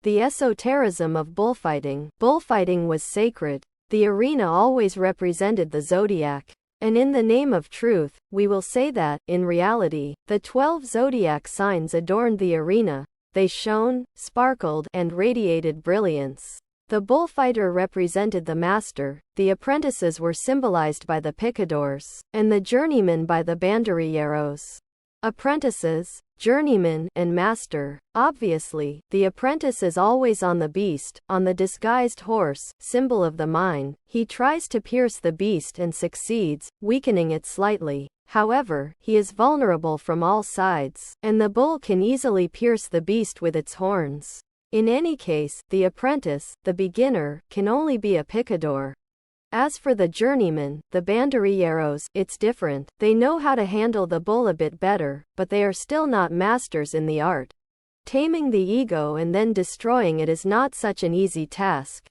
The esotericism of bullfighting. Bullfighting was sacred. The arena always represented the zodiac. And in the name of truth, we will say that, in reality, the 12 zodiac signs adorned the arena. They shone, sparkled, and radiated brilliance. The bullfighter represented the master, the apprentices were symbolized by the picadors, and the journeymen by the banderilleros. Apprentices, journeyman, and master. Obviously, the apprentice is always on the beast, on the disguised horse, symbol of the mind. He tries to pierce the beast and succeeds, weakening it slightly. However, he is vulnerable from all sides, and the bull can easily pierce the beast with its horns. In any case, the apprentice, the beginner, can only be a picador. As for the journeymen, the banderilleros, it's different. They know how to handle the bull a bit better, but they are still not masters in the art. Taming the ego and then destroying it is not such an easy task.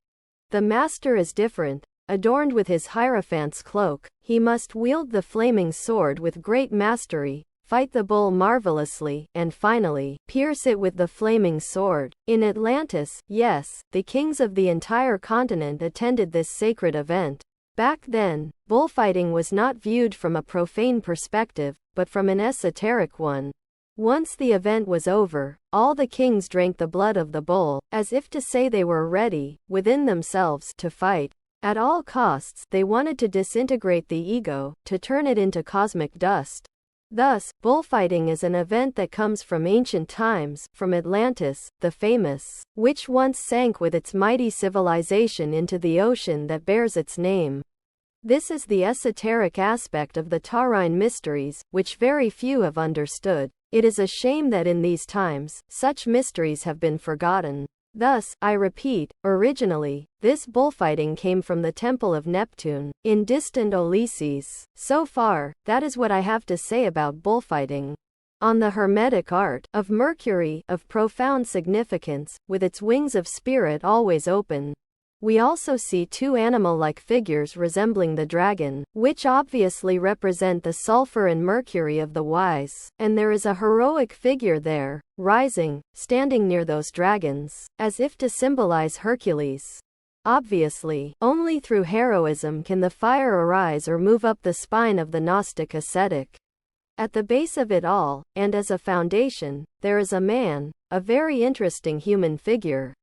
The master is different. Adorned with his hierophant's cloak, he must wield the flaming sword with great mastery, fight the bull marvelously, and finally, pierce it with the flaming sword. In Atlantis, yes, the kings of the entire continent attended this sacred event. Back then, bullfighting was not viewed from a profane perspective, but from an esoteric one. Once the event was over, all the kings drank the blood of the bull, as if to say they were ready, within themselves, to fight. At all costs, they wanted to disintegrate the ego, to turn it into cosmic dust. Thus, bullfighting is an event that comes from ancient times, from Atlantis, the famous, which once sank with its mighty civilization into the ocean that bears its name. This is the esoteric aspect of the Taurine mysteries, which very few have understood. It is a shame that in these times, such mysteries have been forgotten. Thus, I repeat, originally, this bullfighting came from the Temple of Neptune, in distant Ulysses. So far, that is what I have to say about bullfighting. On the Hermetic art of Mercury, of profound significance, with its wings of spirit always open. We also see two animal-like figures resembling the dragon, which obviously represent the sulfur and mercury of the wise, and there is a heroic figure there, rising, standing near those dragons, as if to symbolize Hercules. Obviously, only through heroism can the fire arise or move up the spine of the Gnostic ascetic. At the base of it all, and as a foundation, there is a man, a very interesting human figure.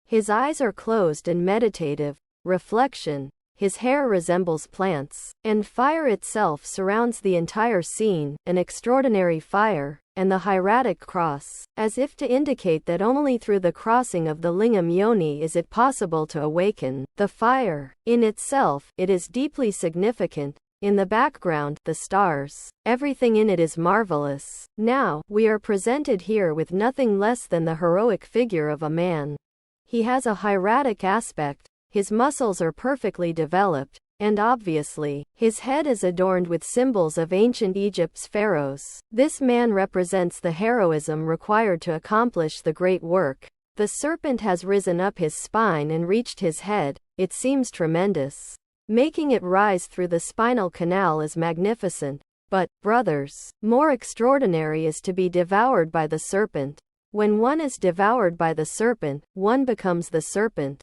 His eyes are closed and meditative, reflection, his hair resembles plants, and fire itself surrounds the entire scene, an extraordinary fire, and the hieratic cross, as if to indicate that only through the crossing of the lingam yoni is it possible to awaken. The fire, in itself, it is deeply significant. In the background, the stars. Everything in it is marvelous. Now, we are presented here with nothing less than the heroic figure of a man. He has a hieratic aspect, his muscles are perfectly developed, and obviously, his head is adorned with symbols of ancient Egypt's pharaohs. This man represents the heroism required to accomplish the great work. The serpent has risen up his spine and reached his head, it seems tremendous. Making it rise through the spinal canal is magnificent. But, brothers, more extraordinary is to be devoured by the serpent. When one is devoured by the serpent, one becomes the serpent.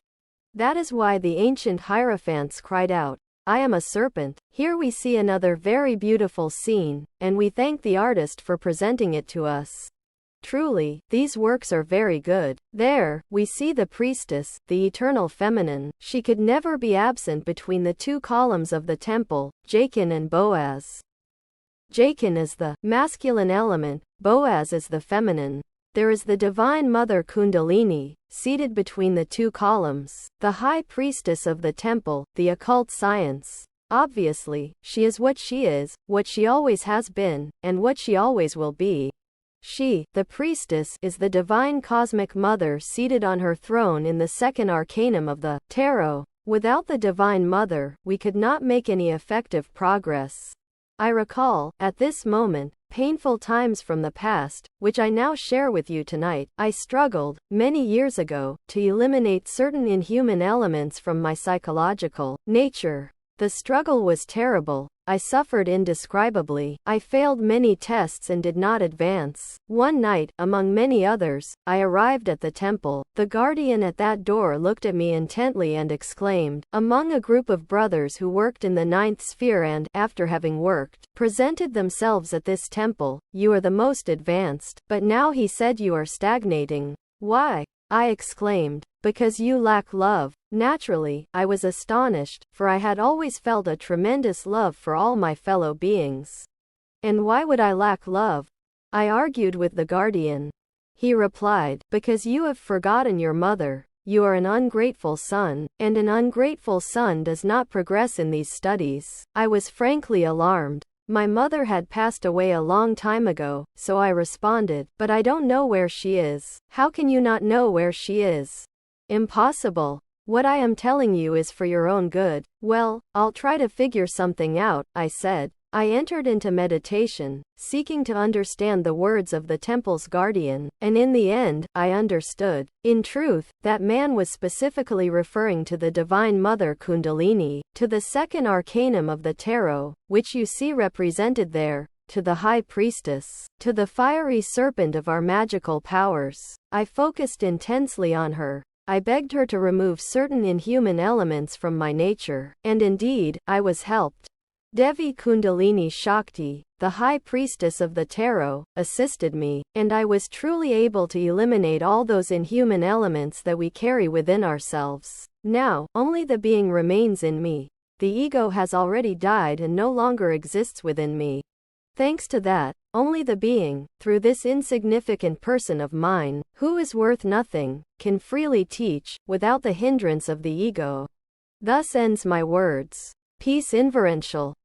That is why the ancient hierophants cried out, "I am a serpent." Here we see another very beautiful scene, and we thank the artist for presenting it to us. Truly, these works are very good. There, we see the priestess, the eternal feminine. She could never be absent between the two columns of the temple, Jachin and Boaz. Jachin is the masculine element, Boaz is the feminine. There is the Divine Mother Kundalini, seated between the two columns, the high priestess of the temple, the occult science. Obviously, she is what she always has been, and what she always will be. She, the priestess, is the divine cosmic mother seated on her throne in the second arcanum of the tarot. Without the Divine Mother, we could not make any effective progress. I recall, at this moment, painful times from the past, which I now share with you tonight. I struggled, many years ago, to eliminate certain inhuman elements from my psychological nature. The struggle was terrible. I suffered indescribably. I failed many tests and did not advance. One night, among many others, I arrived at the temple. The guardian at that door looked at me intently and exclaimed, among a group of brothers who worked in the ninth sphere and, after having worked, presented themselves at this temple, you are the most advanced. But now he said you are stagnating. Why? I exclaimed. Because you lack love. Naturally, I was astonished, for I had always felt a tremendous love for all my fellow beings. And why would I lack love? I argued with the guardian. He replied, because you have forgotten your mother. You are an ungrateful son, and an ungrateful son does not progress in these studies. I was frankly alarmed. My mother had passed away a long time ago, so I responded, but I don't know where she is. How can you not know where she is? Impossible. What I am telling you is for your own good. Well, I'll try to figure something out, I said. I entered into meditation, seeking to understand the words of the temple's guardian, and in the end, I understood. In truth, that man was specifically referring to the Divine Mother Kundalini, to the second arcanum of the tarot, which you see represented there, to the High Priestess, to the fiery serpent of our magical powers. I focused intensely on her. I begged her to remove certain inhuman elements from my nature, and indeed, I was helped. Devi Kundalini Shakti, the High Priestess of the Tarot, assisted me, and I was truly able to eliminate all those inhuman elements that we carry within ourselves. Now, only the being remains in me. The ego has already died and no longer exists within me. Thanks to that, only the being, through this insignificant person of mine, who is worth nothing, can freely teach, without the hindrance of the ego. Thus ends my words. Peace inferential.